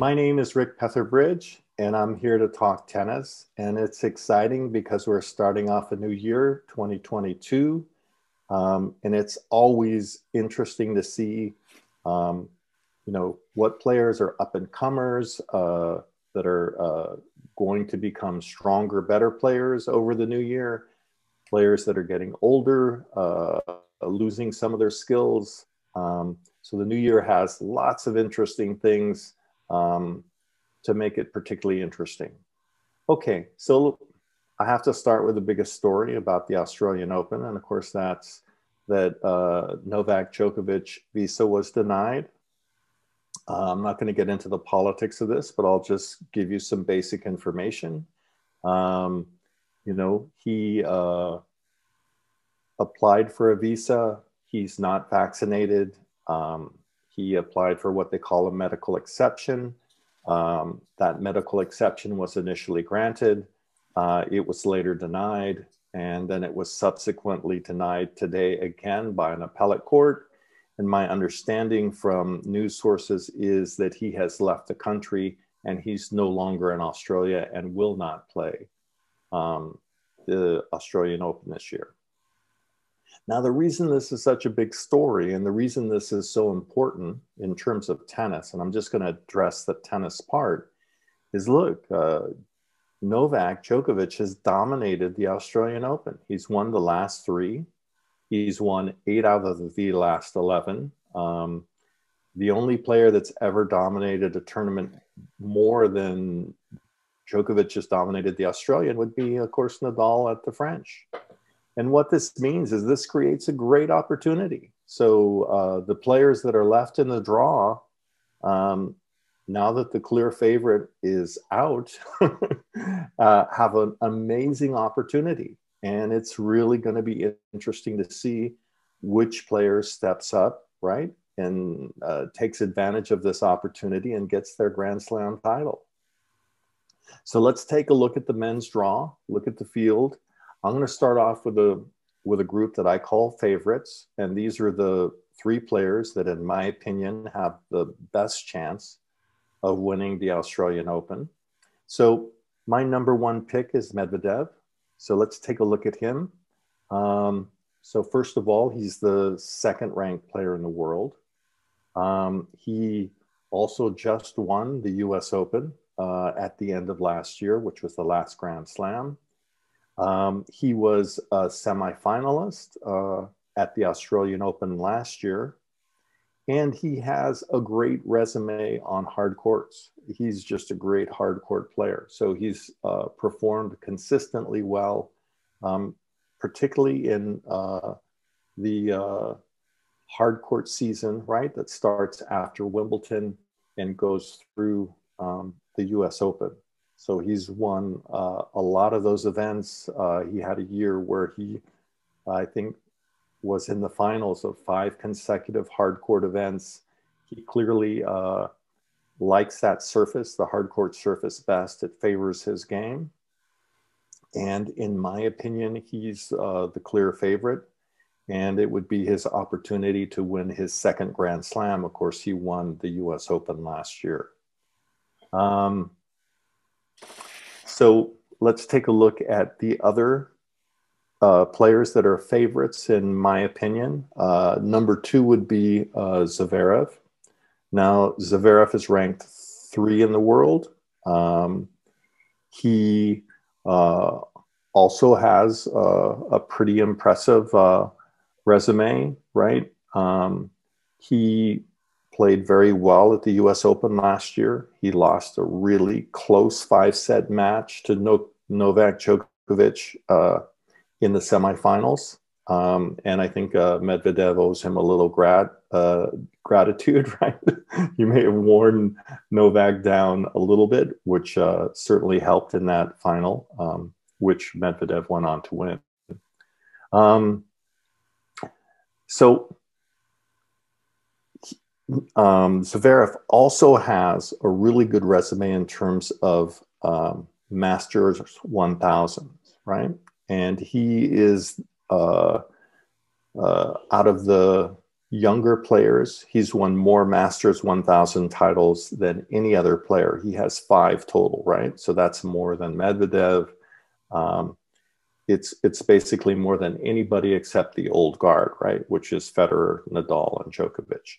My name is Rick Petherbridge, and I'm here to talk tennis. And it's exciting because we're starting off a new year, 2022. And it's always interesting to see, what players are up and comers that are going to become stronger, better players over the new year, players that are getting older, losing some of their skills. So the new year has lots of interesting things to make it particularly interesting. Okay, so I have to start with the biggest story about the Australian Open, and of course that's that Novak Djokovic visa was denied. I'm not going to get into the politics of this, but I'll just give you some basic information. He applied for a visa. He's not vaccinated. He applied for what they call a medical exception. That medical exception was initially granted. It was later denied, and then it was subsequently denied today again by an appellate court. And my understanding from news sources is that he has left the country and he's no longer in Australia and will not play the Australian Open this year. Now, the reason this is such a big story and the reason this is so important in terms of tennis, and I'm just going to address the tennis part, is look, Novak Djokovic has dominated the Australian Open. He's won the last three. He's won 8 out of the last 11. The only player that's ever dominated a tournament more than Djokovic has dominated the Australian would be, of course, Nadal at the French. And what this means is this creates a great opportunity. So the players that are left in the draw, now that the clear favorite is out, have an amazing opportunity. And it's really going to be interesting to see which player steps up, right? And takes advantage of this opportunity and gets their Grand Slam title. So let's take a look at the men's draw, look at the field. I'm going to start off with a group that I call favorites. And these are the 3 players that, in my opinion, have the best chance of winning the Australian Open. So my number 1 pick is Medvedev. So let's take a look at him. So first of all, he's the 2nd ranked player in the world. He also just won the US Open at the end of last year, which was the last Grand Slam. He was a semifinalist at the Australian Open last year, and he has a great resume on hard courts. He's just a great hard court player. So he's performed consistently well, particularly in the hard court season, right? That starts after Wimbledon and goes through the US Open. So he's won a lot of those events. He had a year where he, I think, was in the finals of 5 consecutive hard court events. He clearly likes that surface, the hard court surface, best. It favors his game. And in my opinion, he's the clear favorite. And it would be his opportunity to win his 2nd Grand Slam. Of course, he won the US Open last year. So let's take a look at the other players that are favorites, in my opinion. Number 2 would be Zaverev. Now, Zaverev is ranked 3 in the world. He also has a pretty impressive resume, right? He played very well at the US Open last year. He lost a really close 5-set match to Novak Djokovic in the semifinals. And I think Medvedev owes him a little gratitude, right? He may have worn Novak down a little bit, which certainly helped in that final, which Medvedev went on to win. Zaverev also has a really good resume in terms of Masters 1000s, right? And he is out of the younger players, he's won more Masters 1000 titles than any other player. He has 5 total, right? So that's more than Medvedev. It's basically more than anybody except the old guard, right? Which is Federer, Nadal, and Djokovic.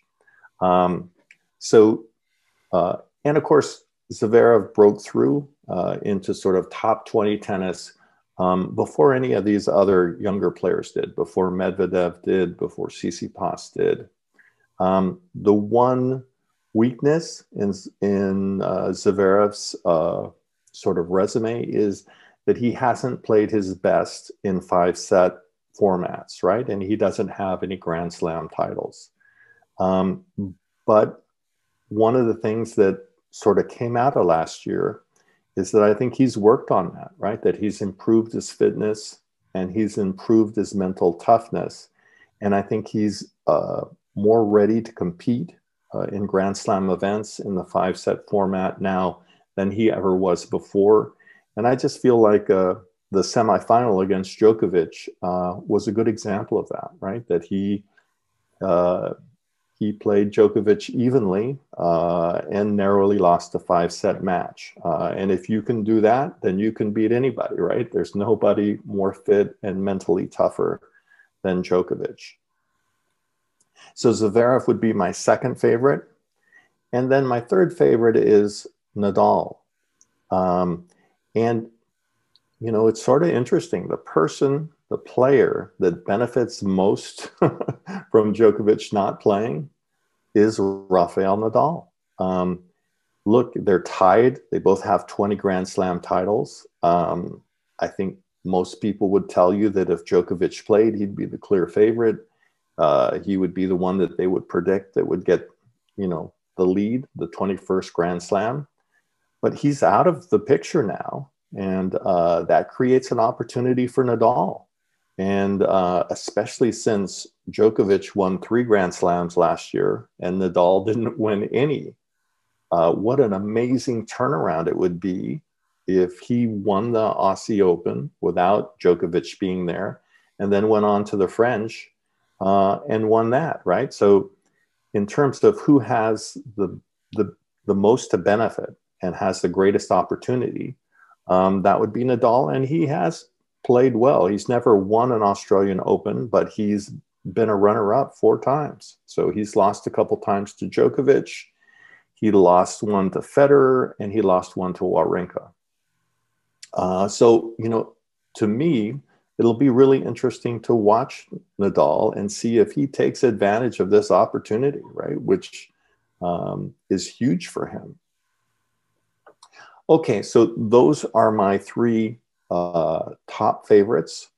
And of course, Zaverev broke through into sort of top 20 tennis before any of these other younger players did, before Medvedev did, before Tsitsipas did. The one weakness in Zaverev's sort of resume is that he hasn't played his best in 5-set formats, right? And he doesn't have any Grand Slam titles. But one of the things that sort of came out of last year is that I think he's worked on that, right? That he's improved his fitness and he's improved his mental toughness. And I think he's more ready to compete in Grand Slam events in the 5-set format now than he ever was before. And I just feel like the semifinal against Djokovic was a good example of that, right? That he played Djokovic evenly and narrowly lost a 5-set match. And if you can do that, then you can beat anybody, right? There's nobody more fit and mentally tougher than Djokovic. So Zverev would be my second favorite. And then my third favorite is Nadal. And, you know, it's sort of interesting. The player that benefits most from Djokovic not playing is Rafael Nadal. Look, they're tied. They both have 20 Grand Slam titles. I think most people would tell you that if Djokovic played, he'd be the clear favorite. He would be the one that they would predict that would get, you know, the lead, the 21st Grand Slam. But he's out of the picture now. And that creates an opportunity for Nadal. And especially since Djokovic won 3 Grand Slams last year and Nadal didn't win any. What an amazing turnaround it would be if he won the Aussie Open without Djokovic being there and then went on to the French and won that, right? So in terms of who has the most to benefit and has the greatest opportunity, that would be Nadal, and he has played well. He's never won an Australian Open, but he's been a runner-up 4 times. So he's lost a couple times to Djokovic. He lost one to Federer, and he lost one to Wawrinka. So, you know, to me, it'll be really interesting to watch Nadal and see if he takes advantage of this opportunity, right? Which is huge for him. Okay, so those are my 3 top favorites.